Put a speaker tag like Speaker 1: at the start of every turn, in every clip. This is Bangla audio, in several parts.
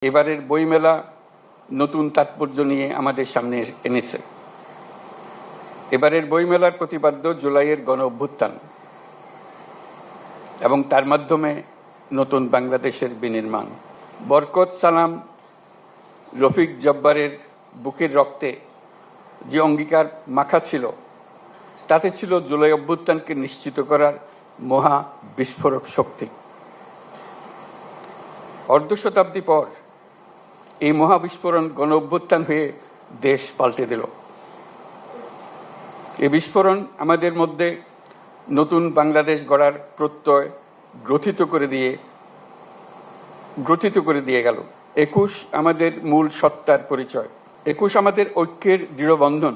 Speaker 1: এবারের বইমেলা নতুন তাৎপর্য নিয়ে আমাদের সামনে এনেছে। এবারের বইমেলার প্রতিপাদ্য জুলাইয়ের গণ অভ্যুত্থান এবং তার মাধ্যমে নতুন বাংলাদেশের বিনির্মাণ। বরকত সালাম, রফিক জব্বারের বুকের রক্তে যে অঙ্গীকার মাখা ছিল, তাতে ছিল জুলাই অভ্যুত্থানকে নিশ্চিত করার মহা বিস্ফোরক শক্তি। অর্ধ শতাব্দী পর এই মহাবিস্ফোরণ গণ অভ্যুত্থান হয়ে দেশ পাল্টে দিল। এই বিস্ফোরণ আমাদের মধ্যে নতুন বাংলাদেশ গড়ার প্রত্যয় গ্রথিত করে দিয়ে গেল। ২১ আমাদের মূল সত্তার পরিচয়। ২১ আমাদের ঐক্যের দৃঢ় বন্ধন।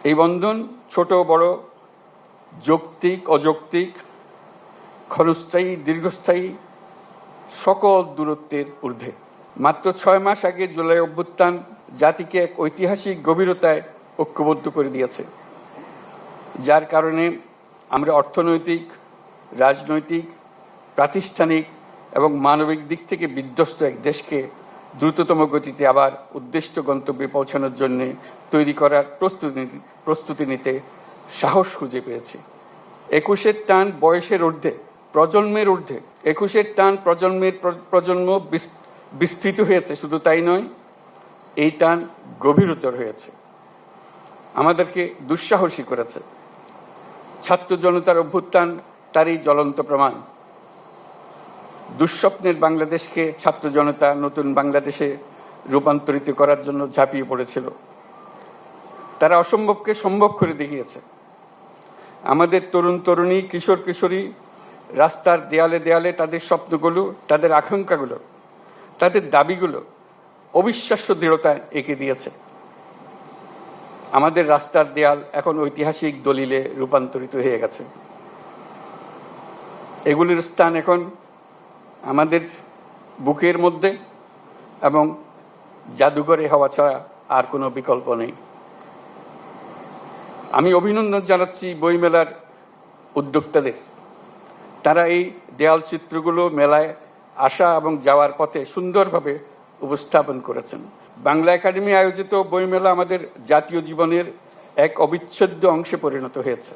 Speaker 1: এই বন্ধন ছোট বড়, যৌক্তিক অযৌক্তিক, ক্ষণস্থায়ী দীর্ঘস্থায়ী সকল দূরত্বের ঊর্ধ্বে। মাত্র ৬ মাস আগে জুলাই অভ্যুত্থান জাতিকে এক ঐতিহাসিক গভীরতায় ঐক্যবদ্ধ করে দিয়েছে, যার কারণে আমরা অর্থনৈতিক, রাজনৈতিক, প্রাতিষ্ঠানিক এবং মানবিক দিক থেকে বিধ্বস্ত এক দেশকে দ্রুততম গতিতে আবার উদ্দিষ্ট গন্তব্যে পৌঁছানোর জন্য তৈরি করার প্রস্তুতি নিতে সাহস খুঁজে পেয়েছি। ২১-এর টান বয়সের ঊর্ধ্বে, প্রজন্মের ঊর্ধ্বে। ২১-এর টান প্রজন্ম বিস্তৃত হয়েছে, শুধু তাই নয়, এই টান গভীরতর হয়েছে, আমাদেরকে দুঃসাহসী করেছে। ছাত্র জনতার অভ্যুত্থান তারই জ্বলন্ত প্রমাণ। দুঃস্বপ্নের বাংলাদেশকে ছাত্র জনতা নতুন বাংলাদেশে রূপান্তরিত করার জন্য ঝাঁপিয়ে পড়েছিল। তারা অসম্ভবকে সম্ভব করে দেখিয়েছে। আমাদের তরুণ তরুণী, কিশোর কিশোরী রাস্তার দেয়ালে দেয়ালে তাদের স্বপ্নগুলো, তাদের আকাঙ্ক্ষাগুলো, তাদের দাবিগুলো অবিশ্বাস্য দৃঢ়তায় এঁকে দিয়েছে। আমাদের রাস্তার দেয়াল এখন ঐতিহাসিক দলিলে রূপান্তরিত হয়ে গেছে। এগুলির স্থান এখন আমাদের বুকের মধ্যে এবং জাদুঘরে হওয়া ছাড়া আর কোনো বিকল্প নেই। আমি অভিনন্দন জানাচ্ছি বইমেলার উদ্যোক্তাদের। তারা এই দেয়াল চিত্রগুলো মেলায় আসা এবং যাওয়ার পথে সুন্দরভাবে উপস্থাপন করেছেন। বাংলা একাডেমি আয়োজিত বইমেলা আমাদের জাতীয় জীবনের এক অবিচ্ছেদ্য অংশে পরিণত হয়েছে।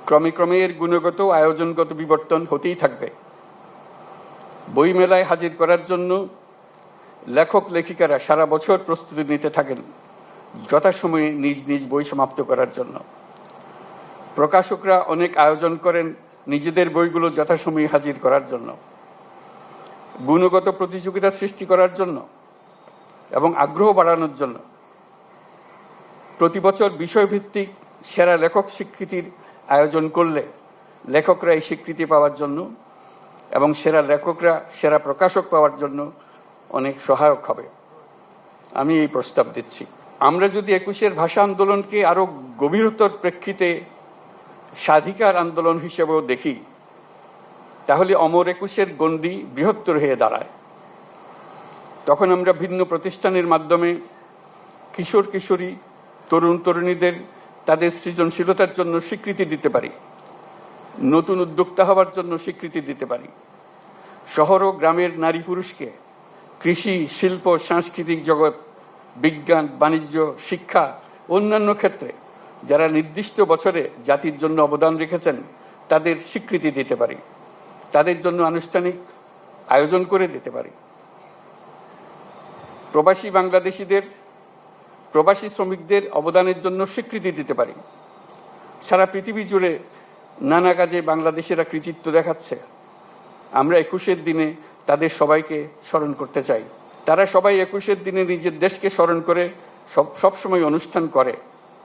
Speaker 1: ক্রমে ক্রমে এর গুণগত আয়োজনগত বিবর্তন হতেই থাকবে। বইমেলায় হাজির করার জন্য লেখক লেখিকারা সারা বছর প্রস্তুতি নিতে থাকেন যথাসময়ে নিজ নিজ বই সমাপ্ত করার জন্য। প্রকাশকরা অনেক আয়োজন করেন নিজেদের বইগুলো যথাসময়ে হাজির করার জন্য, গুণগত প্রতিযোগিতা সৃষ্টি করার জন্য এবং আগ্রহ বাড়ানোর জন্য। প্রতি বছর বিষয়ভিত্তিক সেরা লেখক স্বীকৃতির আয়োজন করলে লেখকরা এই স্বীকৃতি পাওয়ার জন্য এবং সেরা লেখকরা সেরা প্রকাশক পাওয়ার জন্য অনেক সহায়ক হবে। আমি এই প্রস্তাব দিচ্ছি। আমরা যদি ২১-এর ভাষা আন্দোলনকে আরো গভীরতর প্রেক্ষিতে স্বাধিকার আন্দোলন হিসেবেও দেখি, তাহলে অমর ২১-এর গণ্ডি বৃহত্তর হয়ে দাঁড়ায়। তখন আমরা ভিন্ন প্রতিষ্ঠানের মাধ্যমে কিশোর কিশোরী, তরুণ তরুণীদের তাদের সৃজনশীলতার জন্য স্বীকৃতি দিতে পারি, নতুন উদ্যোক্তা হওয়ার জন্য স্বীকৃতি দিতে পারি। শহর ও গ্রামের নারী পুরুষকে কৃষি, শিল্প, সাংস্কৃতিক জগৎ, বিজ্ঞান, বাণিজ্য, শিক্ষা, অন্যান্য ক্ষেত্রে যারা নির্দিষ্ট বছরে জাতির জন্য অবদান রেখেছেন তাদের স্বীকৃতি দিতে পারি, তাদের জন্য আনুষ্ঠানিক আয়োজন করে দিতে পারি। প্রবাসী বাংলাদেশিদের, প্রবাসী শ্রমিকদের অবদানের জন্য স্বীকৃতি দিতে পারি। সারা পৃথিবী জুড়ে নানা কাজে বাংলাদেশিরা কৃতিত্ব দেখাচ্ছে। আমরা ২১-এর দিনে তাদের সবাইকে স্মরণ করতে চাই। তারা সবাই ২১-এর দিনে নিজের দেশকে স্মরণ করে সবসময় অনুষ্ঠান করে।